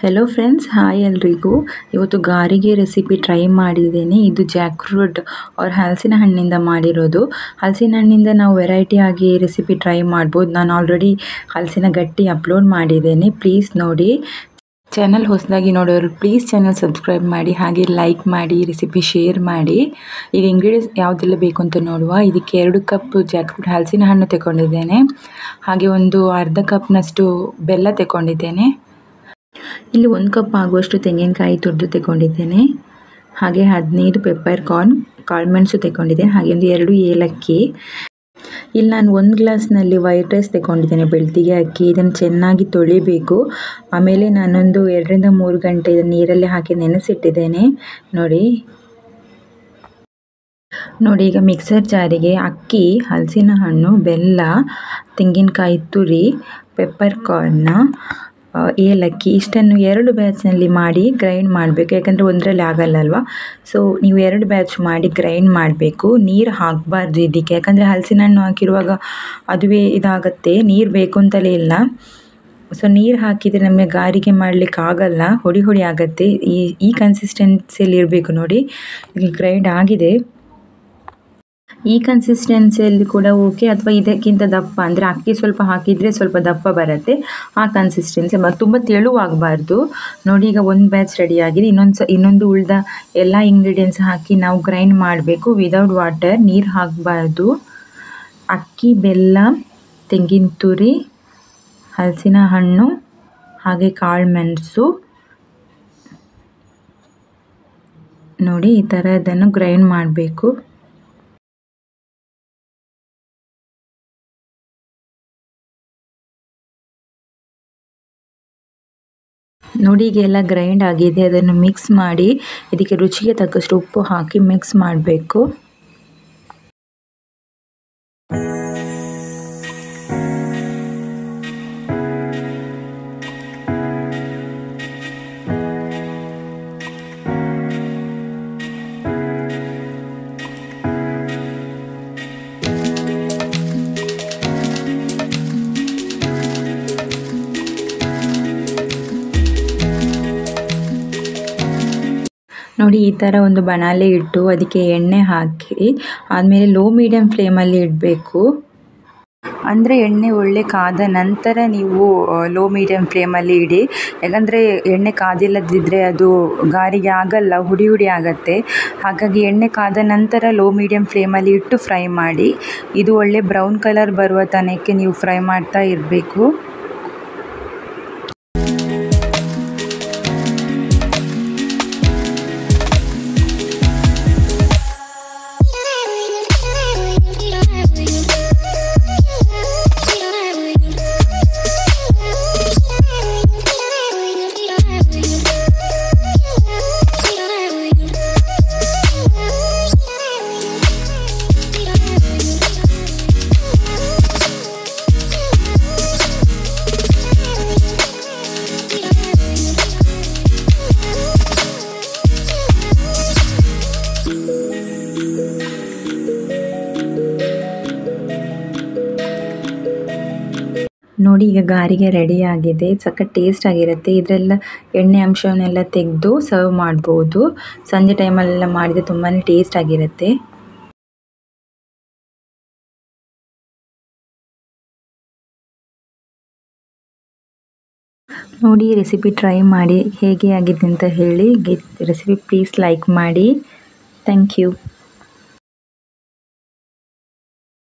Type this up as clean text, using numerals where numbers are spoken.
Hello friends, hi ಎಲ್ರಿಗೂ. ಇವತ್ತು ಗಾರಿಗೆ recipe try ಮಾಡಿದ್ದೇನೆ. ಇದು ಜಾಕ್ ಫ್ರೂಟ್ ಹಲಸಿನ ಹಣ್ಣಿಂದ ಮಾಡಿರೋದು. ಹಲಸಿನ ಹಣ್ಣಿಂದ ನಾವು ವೆರೈಟಿ ಆಗಿ ರೆಸಿಪಿ ಟ್ರೈ ಮಾಡ್ಬೋದು. ನಾನು ಆಲ್ರೆಡಿ ಹಲಸಿನ ಗಟ್ಟಿ ಅಪ್ಲೋಡ್ ಮಾಡಿದ್ದೇನೆ, ಪ್ಲೀಸ್ ನೋಡಿ. ಚಾನಲ್ ಹೊಸದಾಗಿ ನೋಡೋರು ಪ್ಲೀಸ್ ಚಾನಲ್ ಸಬ್ಸ್ಕ್ರೈಬ್ ಮಾಡಿ, ಹಾಗೆ ಲೈಕ್ ಮಾಡಿ, ರೆಸಿಪಿ ಶೇರ್ ಮಾಡಿ. ಈಗ ಇಂಗ್ರೀಡಿಯೆಂಟ್ಸ್ ಯಾವುದೆಲ್ಲ ಬೇಕು ಅಂತ ನೋಡುವ. ಇದಕ್ಕೆ 2 ಕಪ್ ಜಾಕ್ ಫ್ರೂಟ್ ಹಲಸಿನ ಹಣ್ಣು ತಗೊಂಡಿದ್ದೇನೆ, ಹಾಗೆ ಒಂದು ಅರ್ಧ ಕಪ್ನಷ್ಟು ಬೆಲ್ಲ ತಗೊಂಡಿದ್ದೇನೆ. ಇಲ್ಲಿ 1 ಕಪ್ ಆಗುವಷ್ಟು ತೆಂಗಿನಕಾಯಿ ತುರಿದು ತಗೊಂಡಿದ್ದೇನೆ, ಹಾಗೆ 15 ಪೆಪ್ಪರ್ ಕಾರ್ನ್ ಕಾಳುಮೆಣಸು ತಗೊಂಡಿದ್ದೇನೆ, ಹಾಗೆ ಒಂದು 2 ಏಲಕ್ಕಿ. ಇಲ್ಲಿ ನಾನು 1 ಗ್ಲಾಸ್ನಲ್ಲಿ ವೈಟ್ ರೈಸ್ ತಗೊಂಡಿದ್ದೇನೆ, ಬೆಳ್ತಿಗೆ ಅಕ್ಕಿ. ಇದನ್ನು ಚೆನ್ನಾಗಿ ತೊಳಿಬೇಕು. ಆಮೇಲೆ ನಾನೊಂದು 2 ರಿಂದ 3 ಗಂಟೆ ಇದನ್ನು ನೀರಲ್ಲಿ ಹಾಕಿ ನೆನೆಸಿಟ್ಟಿದ್ದೇನೆ. ನೋಡಿ ಈಗ ಮಿಕ್ಸರ್ ಜಾರಿಗೆ ಅಕ್ಕಿ, ಹಲಸಿನ ಹಣ್ಣು, ಬೆಲ್ಲ, ತೆಂಗಿನಕಾಯಿ ತುರಿ, ಪೆಪ್ಪರ್ ಕಾರ್ನ್, ಏಲಕ್ಕಿ ಇಷ್ಟನ್ನು 2 ಬ್ಯಾಚ್ನಲ್ಲಿ ಮಾಡಿ ಗ್ರೈಂಡ್ ಮಾಡಬೇಕು. ಯಾಕಂದರೆ ಒಂದರಲ್ಲಿ ಆಗಲ್ಲ ಅಲ್ವಾ. ಸೊ ನೀವು 2 ಬ್ಯಾಚ್ ಮಾಡಿ ಗ್ರೈಂಡ್ ಮಾಡಬೇಕು. ನೀರು ಹಾಕಬಾರ್ದು ಇದಕ್ಕೆ, ಯಾಕಂದರೆ ಹಲಸಿನ ಹಣ್ಣು ಹಾಕಿರುವಾಗ ಅದುವೇ ಇದಾಗುತ್ತೆ, ನೀರು ಬೇಕು ಅಂತಲೇ ಇಲ್ಲ. ಸೊ ನೀರು ಹಾಕಿದರೆ ನಮಗೆ ಗಾರಿಗೆ ಮಾಡಲಿಕ್ಕೆ ಆಗಲ್ಲ, ಹೊಡಿ ಆಗುತ್ತೆ. ಈ ಕನ್ಸಿಸ್ಟೆನ್ಸಿಯಲ್ಲಿ ಇರಬೇಕು. ನೋಡಿ ಇಲ್ಲಿ ಗ್ರೈಂಡ್ ಆಗಿದೆ. ಈ ಕನ್ಸಿಸ್ಟೆನ್ಸಿಯಲ್ಲಿ ಕೂಡ ಓಕೆ, ಅಥವಾ ಇದಕ್ಕಿಂತ ದಪ್ಪ ಅಂದರೆ ಅಕ್ಕಿ ಸ್ವಲ್ಪ ಹಾಕಿದರೆ ಸ್ವಲ್ಪ ದಪ್ಪ ಬರುತ್ತೆ, ಆ ಕನ್ಸಿಸ್ಟೆನ್ಸಿ. ತುಂಬ ತೆಳುವಾಗಬಾರ್ದು. ನೋಡಿ ಈಗ 1 ಬ್ಯಾಚ್ ರೆಡಿ ಆಗಿದೆ. ಇನ್ನೊಂದು ಉಳಿದ ಎಲ್ಲ ಇಂಗ್ರೀಡಿಯೆಂಟ್ಸ್ ಹಾಕಿ ನಾವು ಗ್ರೈಂಡ್ ಮಾಡಬೇಕು ವಿದೌಟ್ ವಾಟರ್. ನೀರು ಹಾಕಬಾರ್ದು. ಅಕ್ಕಿ, ಬೆಲ್ಲ, ತೆಂಗಿನ ತುರಿ, ಹಲಸಿನ ಹಣ್ಣು, ಹಾಗೆ ಕಾಳುಮೆಣಸು. ನೋಡಿ ಈ ಥರ ಇದನ್ನು ಗ್ರೈಂಡ್ ಮಾಡಬೇಕು. ನೋಡಿ ಈಗ ಎಲ್ಲ ಗ್ರೈಂಡ್ ಆಗಿದೆ. ಅದನ್ನು ಮಿಕ್ಸ್ ಮಾಡಿ ಇದಕ್ಕೆ ರುಚಿಗೆ ತಕ್ಕಷ್ಟು ಉಪ್ಪು ಹಾಕಿ ಮಿಕ್ಸ್ ಮಾಡಬೇಕು. ನೋಡಿ ಈ ಥರ ಒಂದು ಬಾಣಲೆ ಇಟ್ಟು ಅದಕ್ಕೆ ಎಣ್ಣೆ ಹಾಕಿ ಆದಮೇಲೆ ಲೋ ಮೀಡಿಯಮ್ ಫ್ಲೇಮಲ್ಲಿ ಇಡಬೇಕು. ಅಂದರೆ ಎಣ್ಣೆ ಒಳ್ಳೆ ಕಾದ ನಂತರ ನೀವು ಲೋ ಮೀಡಿಯಮ್ ಫ್ಲೇಮಲ್ಲಿ ಇಡಿ. ಯಾಕಂದರೆ ಎಣ್ಣೆ ಕಾದಿಲ್ಲದಿದ್ದರೆ ಅದು ಗಾರಿಗೆ ಆಗಲ್ಲ, ಹುಡಿ ಆಗುತ್ತೆ. ಹಾಗಾಗಿ ಎಣ್ಣೆ ಕಾದ ನಂತರ ಲೋ ಮೀಡಿಯಮ್ ಫ್ಲೇಮಲ್ಲಿ ಇಟ್ಟು ಫ್ರೈ ಮಾಡಿ. ಇದು ಒಳ್ಳೆ ಬ್ರೌನ್ ಕಲರ್ ಬರುವ ತನಕ ನೀವು ಫ್ರೈ ಮಾಡ್ತಾ ಇರಬೇಕು. ನೋಡಿ ಈಗ ಗಾರಿಗೆ ರೆಡಿ ಆಗಿದೆ. ಸಖತ್ ಟೇಸ್ಟ್ ಆಗಿರುತ್ತೆ. ಇದರೆಲ್ಲ ಎಣ್ಣೆ ಅಂಶವನ್ನೆಲ್ಲ ತೆಗೆದು ಸರ್ವ್ ಮಾಡ್ಬೋದು. ಸಂಜೆ ಟೈಮಲ್ಲೆಲ್ಲ ಮಾಡಿದರೆ ತುಂಬಾ ಟೇಸ್ಟ್ ಆಗಿರುತ್ತೆ. ನೋಡಿ ರೆಸಿಪಿ ಟ್ರೈ ಮಾಡಿ ಹೇಗೆ ಆಗಿದೆ ಅಂತ ಹೇಳಿ. ರೆಸಿಪಿ ಪ್ಲೀಸ್ ಲೈಕ್ ಮಾಡಿ. Thank you.